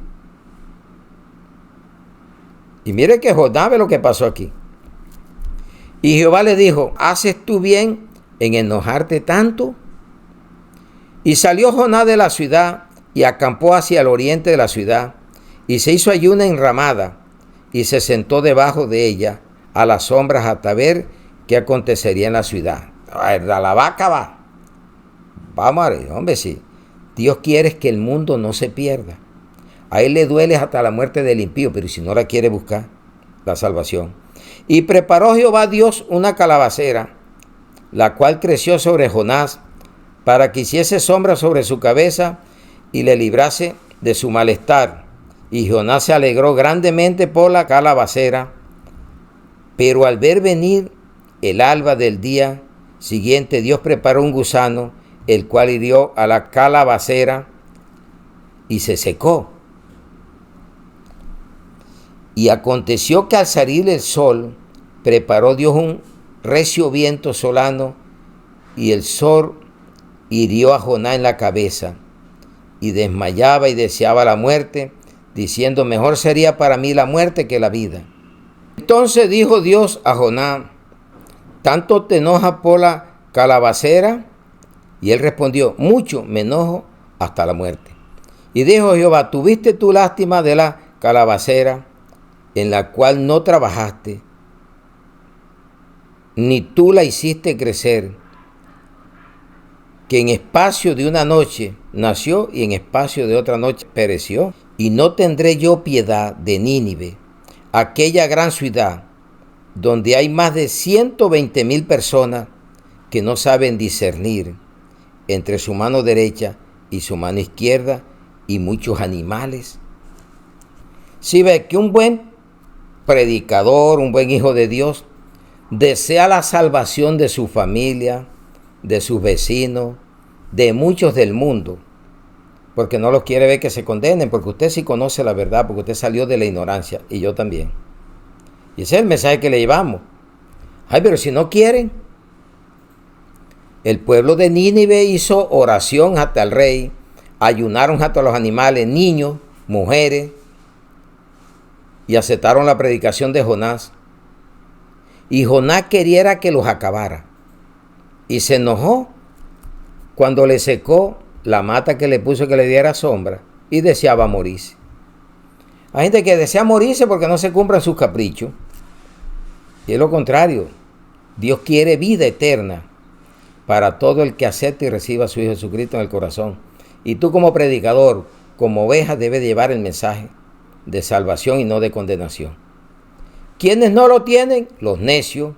Y mire que Jonás ve lo que pasó aquí. Y Jehová le dijo, ¿haces tú bien en enojarte tanto? Y salió Jonás de la ciudad y acampó hacia el oriente de la ciudad, y se hizo allí una enramada, y se sentó debajo de ella a las sombras hasta ver qué acontecería en la ciudad. La vaca va. Vamos a ver, hombre, sí. Dios quiere que el mundo no se pierda. A Él le duele hasta la muerte del impío, pero si no la quiere buscar, la salvación. Y preparó Jehová Dios una calabacera la cual creció sobre Jonás, para que hiciese sombra sobre su cabeza y le librase de su malestar. Y Jonás se alegró grandemente por la calabacera, pero al ver venir el alba del día siguiente, Dios preparó un gusano, el cual hirió a la calabacera y se secó. Y aconteció que al salir el sol, preparó Dios un recio viento solano, y el sol hirió a Jonás en la cabeza, y desmayaba y deseaba la muerte, diciendo: mejor sería para mí la muerte que la vida. Entonces dijo Dios a Jonás: ¿tanto te enojas por la calabacera? Y él respondió: mucho me enojo hasta la muerte. Y dijo Jehová: ¿tuviste tú lástima de la calabacera, en la cual no trabajaste, ni tú la hiciste crecer, que en espacio de una noche nació y en espacio de otra noche pereció? Y no tendré yo piedad de Nínive, aquella gran ciudad, donde hay más de 120,000 personas que no saben discernir entre su mano derecha y su mano izquierda, y muchos animales. Si ve que un buen predicador, un buen hijo de Dios, desea la salvación de su familia, de sus vecinos, de muchos del mundo, porque no los quiere ver que se condenen, porque usted sí conoce la verdad, porque usted salió de la ignorancia, y yo también. Y ese es el mensaje que le llevamos. Ay, pero si no quieren. El pueblo de Nínive hizo oración hasta el rey, ayunaron hasta los animales, niños, mujeres, y aceptaron la predicación de Jonás. Y Jonás quería que los acabara. Y se enojó cuando le secó la mata que le puso que le diera sombra, y deseaba morirse. Hay gente que desea morirse porque no se cumplan sus caprichos. Y es lo contrario. Dios quiere vida eterna para todo el que acepte y reciba a su Hijo Jesucristo en el corazón. Y tú, como predicador, como oveja, debes llevar el mensaje de salvación y no de condenación. ¿Quiénes no lo tienen? Los necios,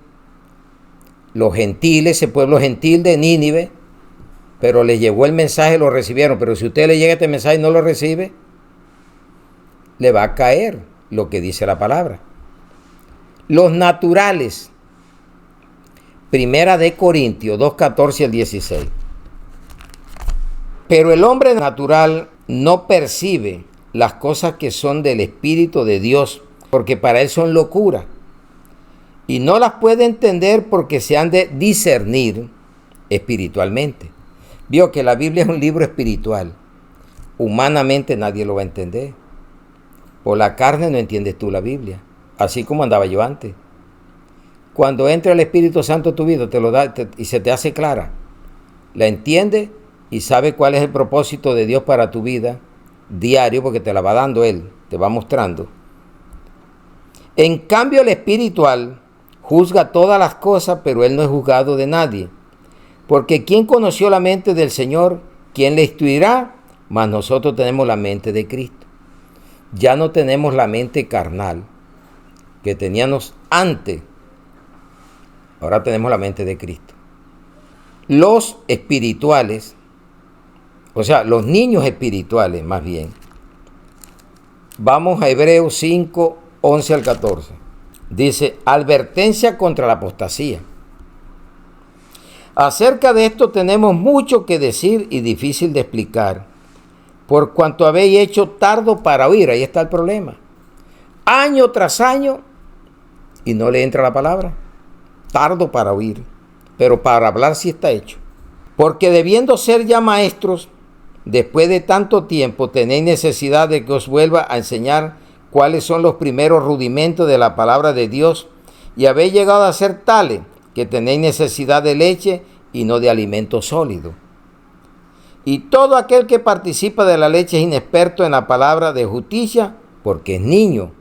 los gentiles, ese pueblo gentil de Nínive, pero les llegó el mensaje, lo recibieron. Pero si usted le llega este mensaje y no lo recibe, le va a caer lo que dice la palabra. Los naturales. Primera de Corintios 2:14 al 16. Pero el hombre natural no percibe las cosas que son del Espíritu de Dios, porque para él son locura, y no las puede entender porque se han de discernir espiritualmente. Vio que la Biblia es un libro espiritual. Humanamente nadie lo va a entender. Por la carne no entiendes tú la Biblia, así como andaba yo antes. Cuando entra el Espíritu Santo a tu vida, te lo da y se te hace clara. La entiende y sabe cuál es el propósito de Dios para tu vida diario, porque te la va dando Él, te va mostrando. En cambio, el espiritual juzga todas las cosas, pero Él no es juzgado de nadie. Porque ¿quién conoció la mente del Señor? ¿Quién le instruirá? Mas nosotros tenemos la mente de Cristo. Ya no tenemos la mente carnal que teníamos antes. Ahora tenemos la mente de Cristo. Los espirituales, o sea, los niños espirituales más bien. Vamos a Hebreos 5, 11 al 14. Dice: advertencia contra la apostasía. Acerca de esto tenemos mucho que decir y difícil de explicar, por cuanto habéis hecho tardo para oír. Ahí está el problema. Año tras año y no le entra la palabra. Tardo para oír, pero para hablar sí está hecho. Porque debiendo ser ya maestros, después de tanto tiempo tenéis necesidad de que os vuelva a enseñar cuáles son los primeros rudimentos de la palabra de Dios, y habéis llegado a ser tales que tenéis necesidad de leche y no de alimento sólido. Y todo aquel que participa de la leche es inexperto en la palabra de justicia, porque es niño.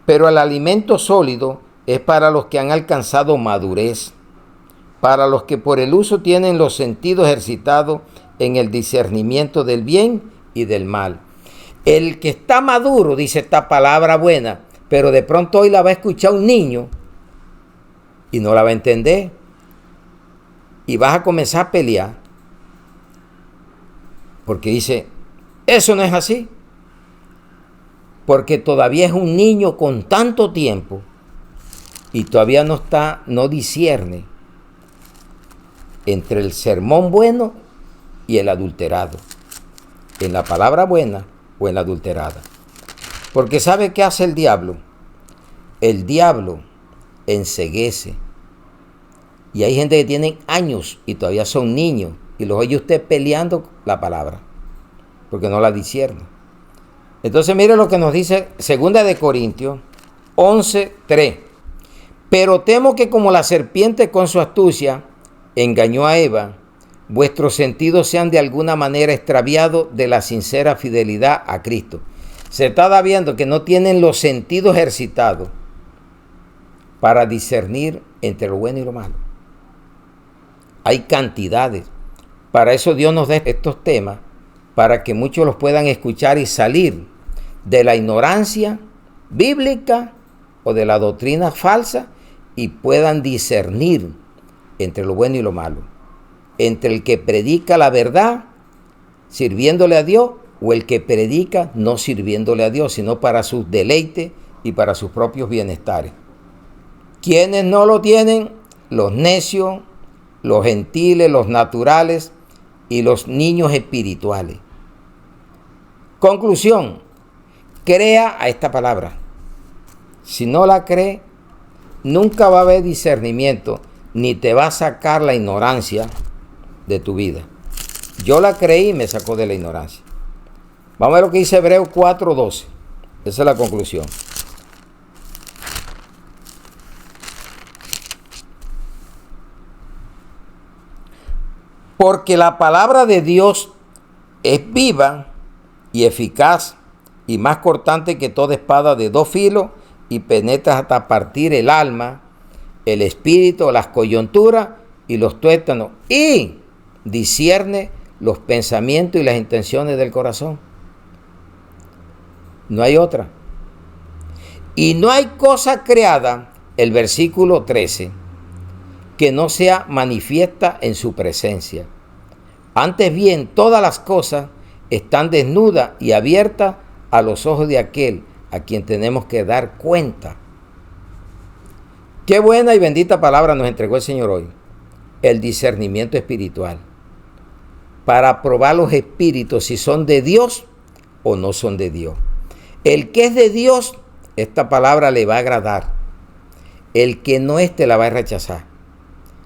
Pero el alimento sólido es para los que han alcanzado madurez, para los que por el uso tienen los sentidos ejercitados en el discernimiento del bien y del mal. El que está maduro dice esta palabra buena, pero de pronto hoy la va a escuchar un niño y no la va a entender. y vas a comenzar a pelear porque dice, eso no es así, porque todavía es un niño con tanto tiempo y todavía no discierne entre el sermón bueno y el adulterado, en la palabra buena o en la adulterada. Porque ¿sabe qué hace el diablo? El diablo enceguece. Y hay gente que tiene años y todavía son niños y los oye usted peleando la palabra porque no la discierne. Entonces mire lo que nos dice 2 de Corintios 11:3. Pero temo que como la serpiente con su astucia engañó a Eva, vuestros sentidos sean de alguna manera extraviados de la sincera fidelidad a Cristo. Se está viendo que no tienen los sentidos ejercitados para discernir entre lo bueno y lo malo. Hay cantidades. Para eso Dios nos da estos temas, para que muchos los puedan escuchar y salir de la ignorancia bíblica o de la doctrina falsa y puedan discernir entre lo bueno y lo malo, entre el que predica la verdad sirviéndole a Dios o el que predica no sirviéndole a Dios, sino para sus deleites y para sus propios bienestares. ¿Quiénes no lo tienen? Los necios, los gentiles, los naturales y los niños espirituales. Conclusión, crea a esta palabra. Si no la cree, nunca va a haber discernimiento, ni te va a sacar la ignorancia de tu vida. Yo la creí y me sacó de la ignorancia. Vamos a ver lo que dice Hebreos 4:12. Esa es la conclusión. Porque la palabra de Dios es viva y eficaz y más cortante que toda espada de dos filos y penetra hasta partir el alma, el espíritu, las coyunturas y los tuétanos y discierne los pensamientos y las intenciones del corazón. No hay otra. Y no hay cosa creada, el versículo 13, que no sea manifiesta en su presencia. Antes bien, todas las cosas están desnudas y abiertas a los ojos de aquel a quien tenemos que dar cuenta. Qué buena y bendita palabra nos entregó el Señor hoy. El discernimiento espiritual. Para probar los espíritus si son de Dios o no son de Dios. El que es de Dios, esta palabra le va a agradar. El que no es, te la va a rechazar.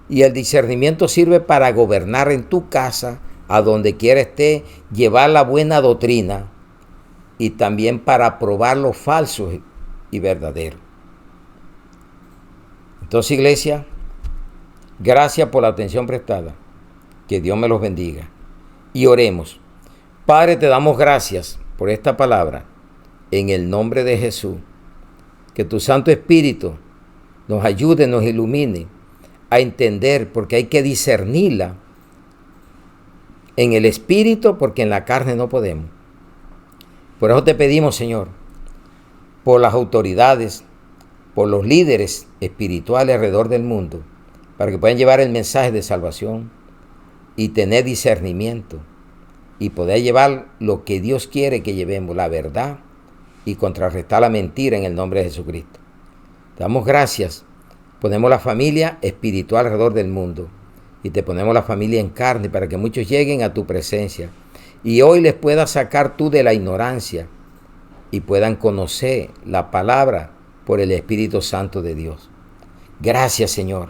Y el discernimiento sirve para gobernar en tu casa, a donde quiera esté, llevar la buena doctrina y también para probar los falsos y verdaderos. Entonces, iglesia, gracias por la atención prestada. Que Dios me los bendiga. Y oremos. Padre, te damos gracias por esta palabra. En el nombre de Jesús. Que tu Santo Espíritu nos ayude, nos ilumine a entender, porque hay que discernirla en el Espíritu, porque en la carne no podemos. Por eso te pedimos, Señor, por las autoridades, por los líderes espirituales alrededor del mundo, para que puedan llevar el mensaje de salvación y tener discernimiento y poder llevar lo que Dios quiere que llevemos, la verdad, y contrarrestar la mentira en el nombre de Jesucristo. Te damos gracias. Ponemos la familia espiritual alrededor del mundo y te ponemos la familia en carne para que muchos lleguen a tu presencia y hoy les puedas sacar tú de la ignorancia y puedan conocer la palabra por el Espíritu Santo de Dios. Gracias, Señor.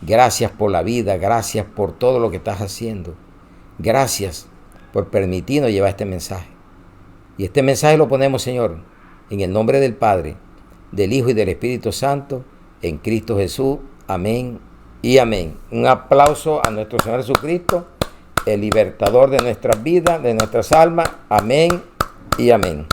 Gracias por la vida. Gracias por todo lo que estás haciendo. Gracias por permitirnos llevar este mensaje. Y este mensaje lo ponemos, Señor, en el nombre del Padre, del Hijo y del Espíritu Santo, en Cristo Jesús. Amén y amén. Un aplauso a nuestro Señor Jesucristo, el libertador de nuestras vidas, de nuestras almas. Amén y amén.